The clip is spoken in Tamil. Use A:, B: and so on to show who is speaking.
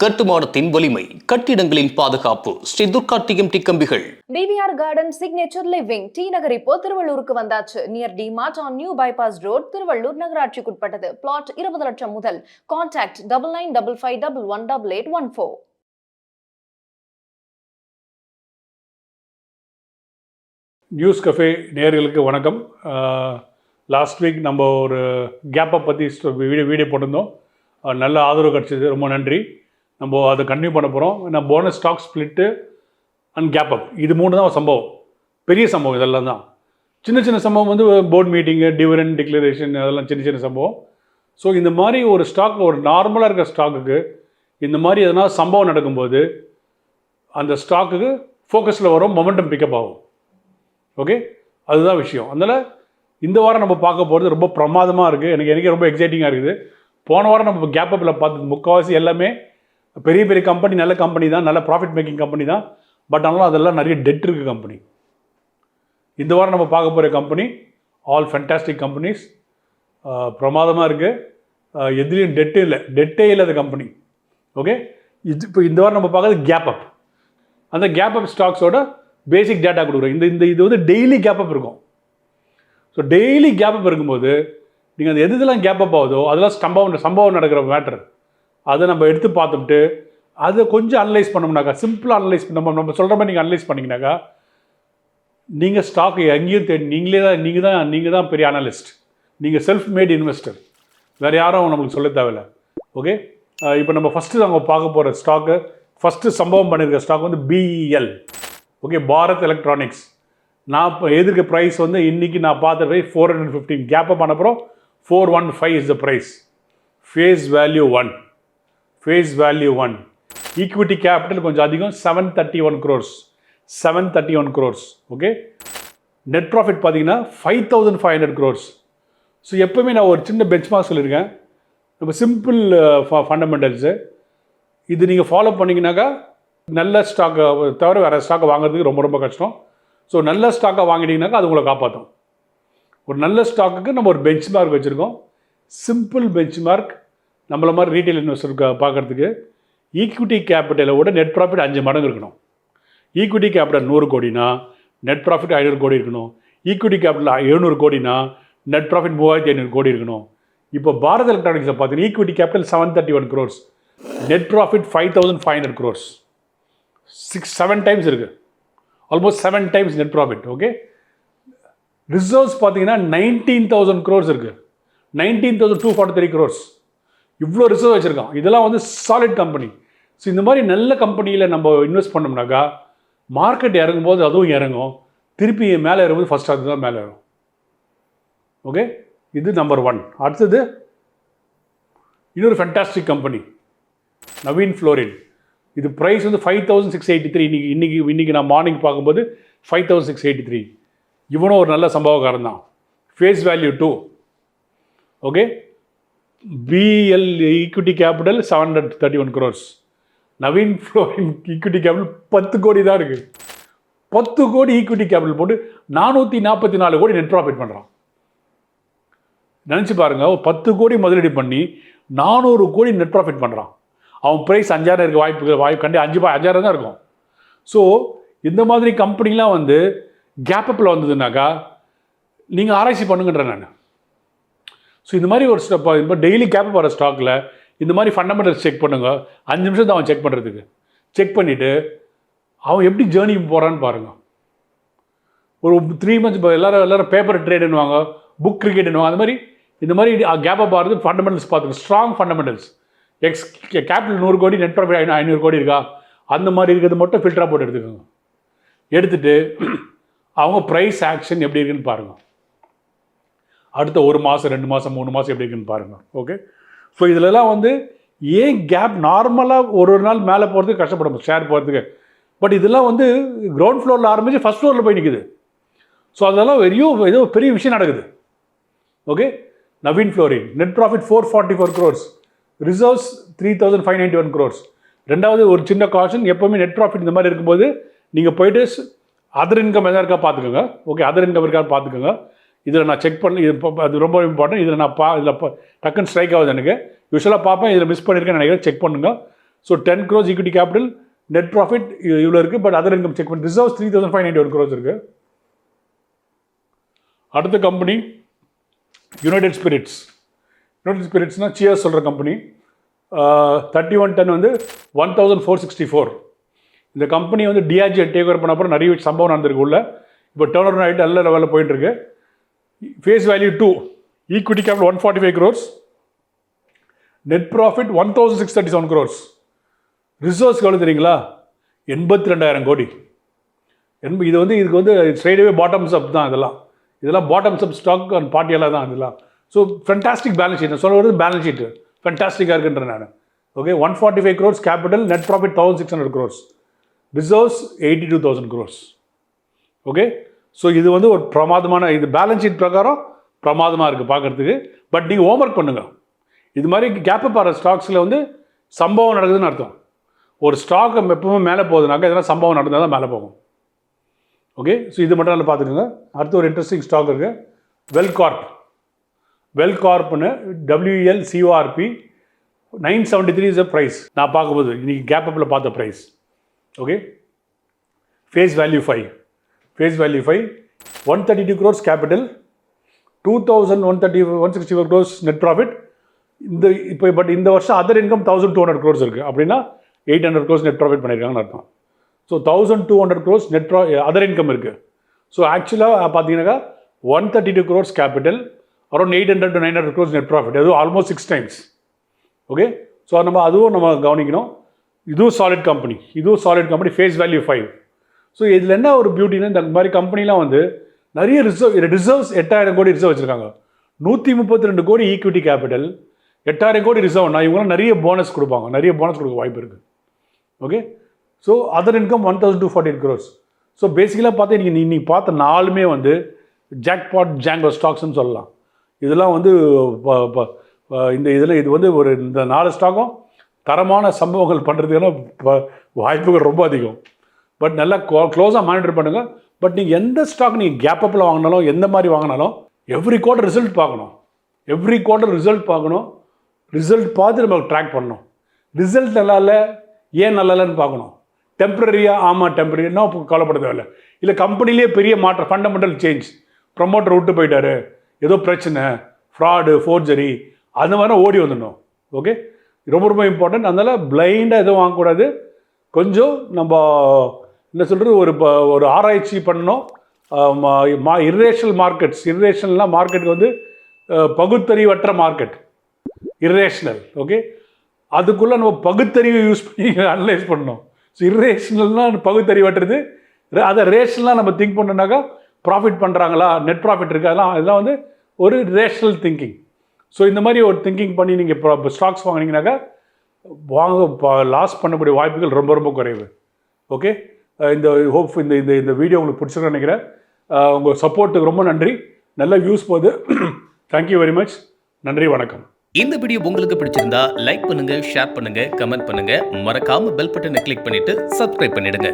A: கட்டுமானத்தின் வலிமை, கட்டிடங்களின் பாதுகாப்பு. ஸ்ரீ துர்கா டிஎம்டி கம்பிகள்.
B: TVR garden signature living T Nagar இப்போ திருவள்ளூருக்கு வந்தாச்சு. Near D Mart on new bypass road, Tiruvallur நகராட்சிக்குட்பட்டது. பிளாட் 20 லட்சம் முதல். கான்டாக்ட் 9955511814.
C: நியூஸ் கஃபே நேயர்களுக்கு வணக்கம். லாஸ்ட் வீக் நம்ம ஒரு கேப்பை பற்றி வீடியோ போட்டிருந்தோம். நல்ல ஆதரவு கிடச்சிது, ரொம்ப நன்றி. நம்ம அதை கண்டினியூ பண்ண போகிறோம். நான் bonus stock split and cap up, இது மூணு தான் சம்பவம், பெரிய சம்பவம். இதெல்லாம் தான் சின்ன சின்ன சம்பவம் வந்து போர்ட் மீட்டிங்கு, டிவிடெண்ட் டிக்ளரேஷன், அதெல்லாம் சின்ன சின்ன சம்பவம். ஸோ இந்த மாதிரி ஒரு ஸ்டாக், ஒரு நார்மலாக இருக்கிற ஸ்டாக்குக்கு இந்த மாதிரி எதனா சம்பவம் நடக்கும்போது அந்த ஸ்டாக்குக்கு ஃபோக்கஸில் வரும், மொமெண்டம் பிக்கப் ஆகும். ஓகே, அதுதான் விஷயம். அதனால் இந்த வாரம் நம்ம பார்க்க போகிறது ரொம்ப பிரமாதமாக இருக்குது. எனக்கு ரொம்ப எக்ஸைட்டிங்காக இருக்குது. போன வாரம் நம்ம கேப் அப்பில் பார்த்து முக்கால்வாசி எல்லாமே பெரிய பெரிய கம்பெனி, நல்ல கம்பெனி தான், நல்ல ப்ராஃபிட் மேக்கிங் கம்பெனி தான். பட் ஆனாலும் அதெல்லாம் நிறைய டெட் இருக்குது கம்பெனி. இந்த வாரம் நம்ம பார்க்க போகிற கம்பெனி ஆல் ஃபேண்டாஸ்டிக் கம்பெனிஸ், பிரமாதமாக இருக்குது. எதுலேயும் டெட்டே இல்லாத கம்பெனி. ஓகே, இப்போ இந்த வாரம் நம்ம பார்க்குறது கேப் அப். அந்த கேப் அப் ஸ்டாக்ஸோட பேசிக் டேட்டா கொடுக்குறோம். இது வந்து டெய்லி கேப் அப் இருக்கும். ஸோ டெய்லி கேப் அப் இருக்கும்போது நீங்கள் அந்த எதுலாம் கேப் அப் ஆகுதோ அதெல்லாம் சம்பவம் நடக்கிற மேட்டர். அதை நம்ம எடுத்து பார்த்துட்டு அதை கொஞ்சம் அனலைஸ் பண்ணோம்னாக்கா, சிம்பிளாக அனலைஸ் நம்ம சொல்கிற மாதிரி நீங்கள் அனலைஸ் பண்ணிங்கனாக்கா நீங்கள் ஸ்டாக்கு எங்கேயும் தேடி நீங்கள் தான் பெரிய அனலிஸ்ட். நீங்கள் செல்ஃப் மேட் இன்வெஸ்டர், வேறு யாரும் நம்மளுக்கு சொல்ல தேவையில்லை. ஓகே, இப்போ நம்ம ஃபஸ்ட்டு நம்ம பார்க்க போகிற ஸ்டாக்கு, ஃபஸ்ட்டு சம்பவம் பண்ணியிருக்க ஸ்டாக் வந்து BEL. Okay, Bharat electronics. நான் இப்போ எதிர்க்க ப்ரைஸ் வந்து இன்றைக்கி நான் பார்த்த ப்ரைஸ் 415. கேப் அப் பண்ணப்புறம் 415 is the price. Face value 1. Equity capital கொஞ்சம் அதிகம், 731 crores. 731 crores. Okay, net profit பார்த்தீங்கன்னா 5500 crores. ஸோ எப்போவுமே நான் ஒரு சின்ன பெஞ்ச் மார்க் சொல்லியிருக்கேன். நம்ம சிம்பிள் ஃபண்டமெண்டல்ஸு இது நீங்கள் ஃபாலோ பண்ணிங்கனாக்கா நல்ல ஸ்டாக்கை தவிர வேறு ஸ்டாக்கை வாங்குறதுக்கு ரொம்ப ரொம்ப கஷ்டம். ஸோ நல்ல ஸ்டாக்கை வாங்கிட்டீங்கன்னாக்கா அது உங்களை காப்பாற்றும். ஒரு நல்ல ஸ்டாக்குக்கு நம்ம ஒரு பெஞ்ச் மார்க் வச்சுருக்கோம். Simple bench mark. நம்மள மாதிரி ரீட்டைல் இன்வெஸ்டருக்கு பார்க்குறதுக்கு ஈக்விட்டி கேபிட்டலோட நெட் ப்ராஃபிட் 5 மடங்கு இருக்கணும். ஈக்விட்டி கேபிட்டல் 100 கோடினா நெட் ப்ராஃபிட் 500 கோடி இருக்கணும். ஈக்விட்டி கேபிட்டல் 700 கோடினா நெட் ப்ராஃபிட் 3500 கோடி இருக்கணும். இப்போ பாரத் எலக்ட்ரானிக்ஸில் பார்த்தீங்கன்னா equity capital 731 crores, net profit 5500 crores. 7 times இருக்குது, almost 7 times net profit. Okay, reserves பார்த்தீங்கன்னா 19,000 crores இருக்குது, 19,243 crores. இவ்வளோ ரிசர்வ் வச்சுருக்கான். இதெல்லாம் வந்து சாலிட் கம்பெனி. ஸோ இந்த மாதிரி நல்ல கம்பெனியில் நம்ம இன்வெஸ்ட் பண்ணோம்னாக்கா மார்க்கெட் இறங்கும்போது அதுவும் இறங்கும், திருப்பி மேலே இறங்கும்போது ஃபஸ்ட் அதுதான் மேலே இறங்கும். ஓகே, இது நம்பர் 1. அடுத்தது இன்னொரு ஃபேண்டாஸ்டிக் கம்பெனி நவீன் ஃப்ளோரின். இது ப்ரைஸ் வந்து 5683. இன்றைக்கி நான் மார்னிங் பார்க்கும்போது 5683. இவனும் ஒரு நல்ல சம்பவக்காரன் தான். Face value 2. Okay, BEL equity capital 731 crores. Navin fluorine equity capital 10 கோடி தான் இருக்குது. 10 கோடி ஈக்விட்டி கேபிட்டல் போட்டு 444 கோடி நெட் ப்ராஃபிட் பண்ணுறான். நினச்சி பாருங்கள், 10 கோடி முதலீடு பண்ணி 400 கோடி நெட் ப்ராஃபிட் பண்ணுறான். அவன் ப்ரைஸ் 5000 இருக்க வாய்ப்பு கண்டி 5000 தான் இருக்கும். ஸோ இந்த மாதிரி கம்பெனிலாம் வந்து கேப்பப்பில் வந்ததுனாக்கா நீங்கள் ஆராய்ச்சி பண்ணுங்கன்ற நான். ஸோ இந்த மாதிரி ஒரு இப்போ டெய்லி கேப் வர ஸ்டாக்கில் இந்த மாதிரி ஃபண்டமெண்டல்ஸ் செக் பண்ணுங்கள். 5 நிமிஷம் தான் அவன் செக் பண்ணுறதுக்கு. செக் பண்ணிவிட்டு அவன் எப்படி ஜேர்னி போகிறான்னு பாருங்கள். ஒரு 3 months இப்போ எல்லோரும் பேப்பர் ட்ரேடுன்னுவாங்க, புக் கிரிக்கெட்னுவாங்க. அந்த மாதிரி இந்த மாதிரி கேப் அப் ஆகிறது ஃபண்டமெண்டல்ஸ் பார்த்துக்கணும். Strong fundamentals. கேபிட்டல் 100 கோடி, நெட் ப்ராஃபிட் 500 கோடி இருக்கா, அந்த மாதிரி இருக்கிறது மட்டும் ஃபில்டராக போட்டு எடுத்துக்கோங்க. எடுத்துகிட்டு அவங்க ப்ரைஸ் ஆக்ஷன் எப்படி இருக்குன்னு பாருங்கள். அடுத்த 1 மாதம் 2 மாதம் 3 மாதம் எப்படி இருக்குன்னு பாருங்கள். ஓகே, ஸோ இதிலலாம் வந்து ஏன் கேப் நார்மலாக ஒரு நாள் மேலே போகிறதுக்கு கஷ்டப்படும் ஷேர் போகிறதுக்கு. பட் இதெல்லாம் வந்து கிரவுண்ட் ஃப்ளோரில் ஆரம்பித்து ஃபஸ்ட் ஃப்ளோரில் போய் நிற்குது. ஸோ அதெல்லாம் ஏதோ பெரிய விஷயம் நடக்குது. Okay, Naveen fluorine net profit 444 crores, reserves 3591 crores. ரெண்டாவது ஒரு சின்ன காஷன், எப்போவுமே நெட் ப்ராஃபிட் இந்த மாதிரி இருக்கும்போது நீங்கள் போய்ட்டு அதர் இன்கம் எதாவது இருக்கா பார்த்துக்கோங்க. ஓகே, அதர் இன்கம் இருக்கா பார்த்துக்கோங்க. இதில் நான் செக் பண்ணி அது ரொம்ப இம்பார்ட்டன்ட். இதில் நான் இதில் டக்குன்னு ஸ்ட்ரைக் ஆகுது எனக்கு. யூஸ்வலாக பார்ப்பேன், இதில் மிஸ் பண்ணியிருக்கேன்னு நினைக்கிறேன். செக் பண்ணுங்கள். So 10 crores equity capital, net profit இவ்வளோ இருக்குது. பட் அதர் இன்கம் செக் பண்ணி ரிசர்வ்ஸ் 3,591 crores இருக்குது. அடுத்த கம்பெனி யுனைடெட் ஸ்பிரிட்ஸ். யுனைடெட் ஸ்பிரிட்ஸ்னால் சியர்ஸ் சொல்கிற கம்பெனி. 31 டன் வந்து 1,464. இந்த கம்பெனி வந்து டிஆர்ஜி டேக் ஓவர் பண்ண அப்புறம் நிறைய சம்பவம் நடந்திருக்கு உள்ள. இப்போ டேர்ன் ஓவர் ஆகிட்டு நல்ல லெவலில் போயிட்டுருக்கு. Face value 2, equity capital 145 crores, net profit 1,637 crores. Reserves எவ்வளோ தெரியுங்களா? 82,000 கோடி. இது வந்து இதுக்கு வந்து ஸ்ட்ரைட்அவே பாட்டம்ஸ் அப் தான். இதெல்லாம் பாட்டம்ஸ் அப் ஸ்டாக் அண்ட் பார்ட்டியெல்லாம் தான் இதெல்லாம். So fantastic balance sheet. நான் சொல்ல வருது பேலன்ஸ் ஷீட்டு ஃபென்டாஸ்டிக்காக இருக்குன்ற நான். Okay, 145 crores capital, net profit 1,600 crores, reserves 82,000 crores. Okay, so இது வந்து ஒரு பிரமாதமான, இது பேலன்ஸ் ஷீட் பிரகாரம் பிரமாதமாக இருக்குது பார்க்குறதுக்கு. பட் நீங்கள் ஹோம்ஒர்க் பண்ணுங்கள். இது மாதிரி கேப் அப் ஆகிற ஸ்டாக்ஸில் வந்து சம்பவம் நடக்குதுன்னு அர்த்தம். ஒரு ஸ்டாக் எப்பவுமே மேலே போகுதுனாக்கா எதனா சம்பவம் நடந்தால் தான் மேலே போகும். ஓகே, ஸோ இது மட்டும் நல்லா பார்த்துக்கோங்க. அடுத்து ஒரு இன்ட்ரெஸ்டிங் ஸ்டாக் இருக்குது, வெல்கார்ப்னு WELCORP. 973 is the price. நான் பார்க்கும்போது இன்றைக்கி கேப் அப்பில் பார்த்த price. Okay, face value 5, 132 crores capital, 164 crores net profit. But இந்த வருஷம் அதர் இன்கம் 1,200 crores இருக்குது. அப்படின்னா 800 crores நெட் ப்ராஃபிட் பண்ணியிருக்காங்கன்னு அர்த்தம். ஸோ 1,200 crores அதர் இன்கம் இருக்குது. ஸோ ஆக்சுவலாக பார்த்தீங்கன்னாக்கா 132 crores கேபிட்டல், அரௌண்ட் 800 to 900 crores நெட் ப்ராஃபிட். அதுவும் ஆல்மோஸ்ட் 6 times. ஓகே, ஸோ அதுவும் நம்ம கவனிக்கணும். இதுவும் solid company, face value 5. So இதில் என்ன ஒரு பியூட்டின்னா, இந்த மாதிரி கம்பெனிலாம் வந்து நிறைய ரிசர்வ்ஸ் 8,000 கோடி ரிசர்வ் வச்சுருக்காங்க. 132 கோடி ஈக்விட்டி கேபிட்டல், 8,000 கோடி ரிசர்வ்னா இவங்களாம் நிறைய போனஸ் கொடுக்க வாய்ப்பு இருக்குது. Okay, so other income 1,248 crores. So பேசிக்கலாக பார்த்தா இன்னைக்கு பார்த்த 4மே வந்து ஜாங்கோ ஸ்டாக்ஸ்ன்னு சொல்லலாம். இதெல்லாம் வந்து இது வந்து இந்த 4 ஸ்டாக்கும் தரமான சம்பவங்கள் பண்ணுறதுக்கான வாய்ப்புகள் ரொம்ப அதிகம். பட் நல்லா க்ளோஸாக மானிட்டர் பண்ணுங்கள். பட் நீங்கள் எந்த ஸ்டாக் நீங்கள் கேப் அப்பில் வாங்கினாலும், எந்த மாதிரி வாங்கினாலும் எவ்ரி குவார்ட்டர் ரிசல்ட் பார்க்கணும். ரிசல்ட் பார்த்து நம்ம ட்ராக் பண்ணணும். ரிசல்ட் நல்லா இல்லை, ஏன் நல்லா இல்லைன்னு பார்க்கணும். டெம்பரரியாக, ஆமாம் டெம்பரரினா கவலைப்பட தேவையில்லை. இல்லை கம்பெனிலே பெரிய மாற்றம், ஃபண்டமெண்டல் சேஞ்ச், ப்ரமோட்டர் விட்டு போயிட்டாரு, ஏதோ பிரச்சனை, ஃப்ராடு, ஃபோர்ஜரி, அந்த மாதிரி ஓடி வந்துடணும். ஓகே, ரொம்ப இம்பார்ட்டன்ட். அதனால் பிளைண்டாக எதுவும் வாங்கக்கூடாது. கொஞ்சம் நம்ம என்ன சொல்கிறது, ஒரு ஆராய்ச்சி பண்ணணும். இர்ரேஷனல் மார்க்கெட்டுக்கு வந்து பகுத்தறிவற்ற மார்க்கெட், இர்ரேஷனல். ஓகே, அதுக்குள்ளே நம்ம பகுத்தறிவை யூஸ் பண்ணி அனலைஸ் பண்ணணும். ஸோ இர்ரேஷனல்னால் பகுத்தறிவற்றது, அதை ரேஷனலாக நம்ம திங்க் பண்ணோன்னாக்கா ப்ராஃபிட் பண்ணுறாங்களா, நெட் ப்ராஃபிட் இருக்கா, அதெல்லாம் வந்து ஒரு ரேஷனல் திங்கிங். ஸோ இந்த மாதிரி ஒரு திங்கிங் பண்ணி நீங்கள் ஸ்டாக்ஸ் வாங்கினீங்கன்னாக்கா லாஸ் பண்ணக்கூடிய வாய்ப்புகள் ரொம்ப குறைவு. ஓகே, இந்த வீடியோ உங்களுக்கு பிடிச்சிருக்குன்னு நினைக்கிறேன். உங்கள் சப்போர்ட்டுக்கு ரொம்ப நன்றி. நல்ல வியூஸ் போகுது. Thank you very much. நன்றி, வணக்கம்.
A: இந்த வீடியோ உங்களுக்கு பிடிச்சிருந்தா லைக் பண்ணுங்க, ஷேர் பண்ணுங்க, கமெண்ட் பண்ணுங்க. மறக்காம பெல் பட்டனை கிளிக் பண்ணிட்டு சப்ஸ்கிரைப் பண்ணிடுங்க.